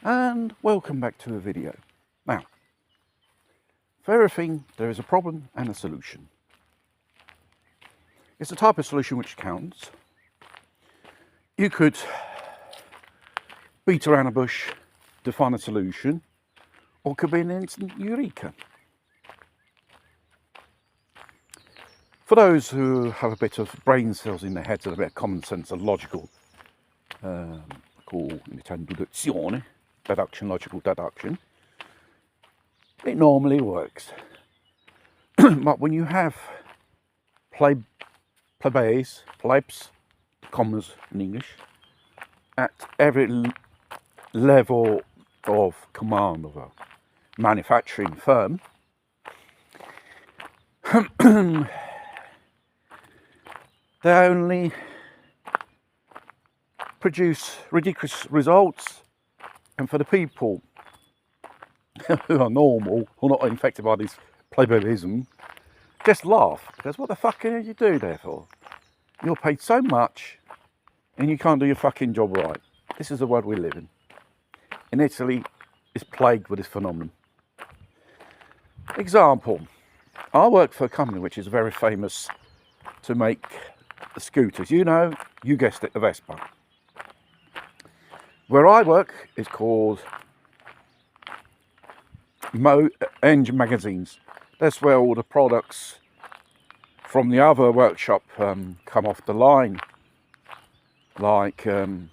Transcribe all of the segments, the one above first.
And welcome back to a video. Now, for everything there is a problem and a solution. It's the type of solution which counts. You could beat around a bush to find a solution, or it could be an instant eureka. For those who have a bit of brain cells in their heads and a bit of common sense and logical, called logical deduction, it normally works. But when you have plebs, commas in English, at every level of command of a manufacturing firm, they only produce ridiculous results, and for the people who are normal, who are not infected by this plebeianism, just laugh, because what the fuck are you do there for? You're paid so much and you can't do your fucking job right. This is the world we live in. And Italy is plagued with this phenomenon. Example, I work for a company which is very famous to make the scooters. You guessed it, the Vespa. Where I work is called Engine Magazines. That's where all the products from the other workshop come off the line, like the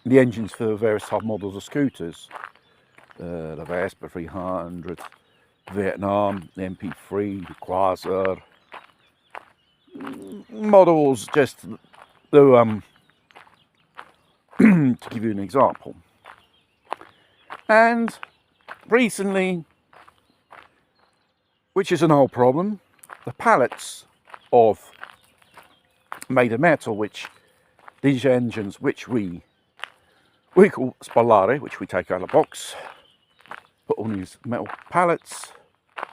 engines for various type models of scooters, the Vespa 300, Vietnam, the MP3, the Quasar, models just to to give you an example. And recently, which is an old problem, the pallets of made of metal, which these engines, which we call spallare, which we take out of the box, put on these metal pallets,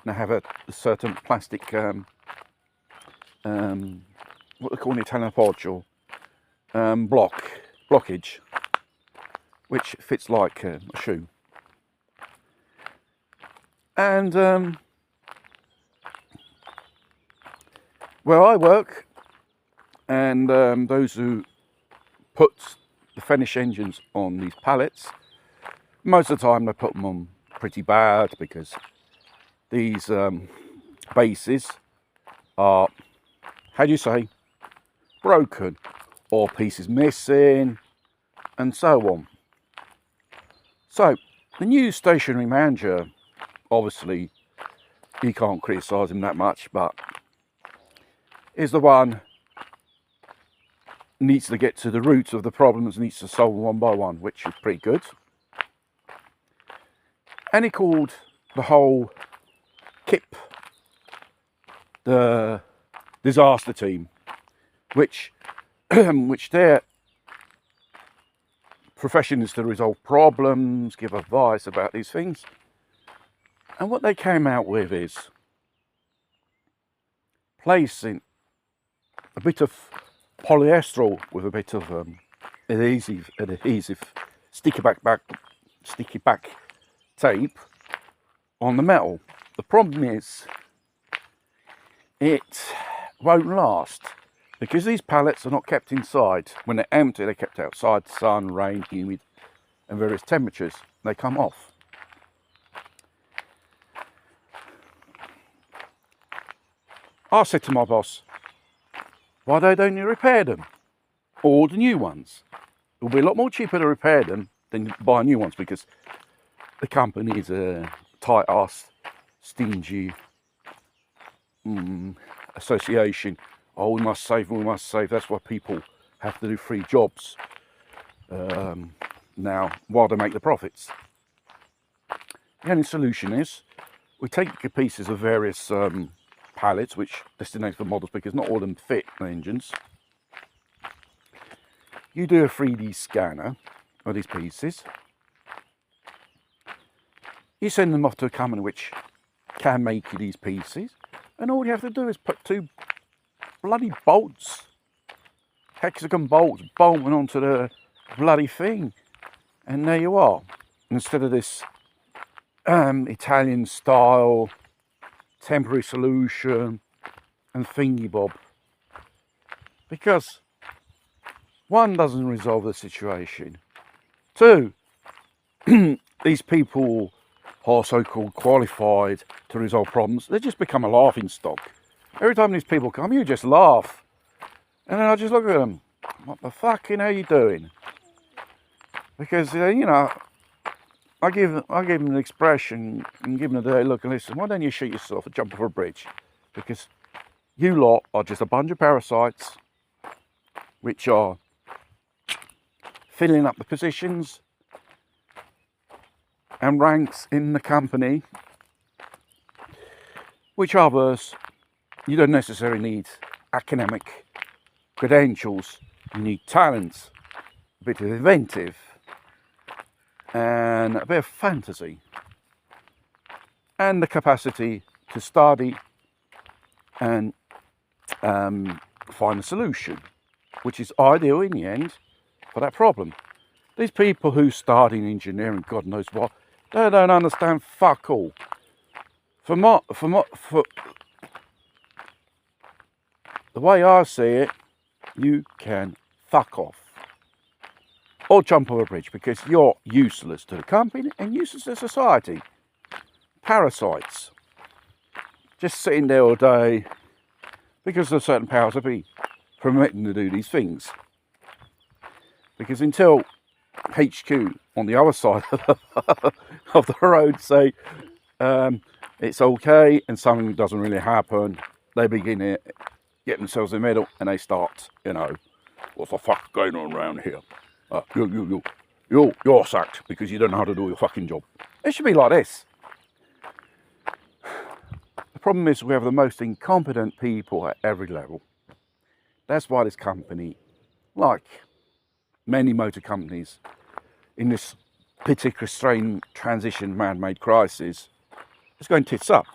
and have a certain plastic, what they call an Italian appoggio, blockage, which fits like a shoe. And where I work, and those who put the finished engines on these pallets, most of the time they put them on pretty bad, because these bases are, how do you say, broken, or pieces missing, and so on. So the new stationary manager, obviously you can't criticise him that much, but is the one needs to get to the roots of the problems, needs to solve them one by one, which is pretty good. And he called the whole KIP the disaster team, which their profession is to resolve problems, give advice about these things. And what they came out with is placing a bit of polyester with a bit of adhesive sticky back tape on the metal. The problem is it won't last, because these pallets are not kept inside. When they're empty, they're kept outside, sun, rain, humid, and various temperatures. They come off. I said to my boss, why don't you repair them? Or the new ones? It will be a lot more cheaper to repair them than buy new ones, because the company is a tight-ass, stingy association. Oh, we must save. That's why people have to do 3 jobs now while they make the profits. The only solution is we take pieces of various pallets, which destinate for models, because not all of them fit the engines. You do a 3D scanner of these pieces. You send them off to a company which can make you these pieces, and all you have to do is put 2 bloody bolts, hexagon bolts, bolting onto the bloody thing, and there you are. instead of this Italian style temporary solution and thingy bob, because one, doesn't resolve the situation. Two, these people are so-called qualified to resolve problems. They just become a laughing stock. Every time these people come, you just laugh. And then I just look at them, what the fucking are you doing? Because, I give them an expression and give them a dirty look and listen, why don't you shoot yourself and jump off a bridge? Because you lot are just a bunch of parasites which are filling up the positions and ranks in the company, which others, you don't necessarily need academic credentials, you need talent, a bit of inventive, and a bit of fantasy, and the capacity to study and find a solution, which is ideal in the end for that problem. These people who study in engineering, God knows what, they don't understand fuck all. For the way I see it, you can fuck off or jump over a bridge, because you're useless to the company and useless to society. Parasites, just sitting there all day because of certain powers that be permitting to do these things. Because until HQ on the other side of the road say it's okay and something doesn't really happen, they begin to get themselves in the middle and they start, what the fuck going on around here? You're sacked because you don't know how to do your fucking job. It should be like this. The problem is we have the most incompetent people at every level. That's why this company, like many motor companies, in this particular strain transition man-made crisis, is going tits up.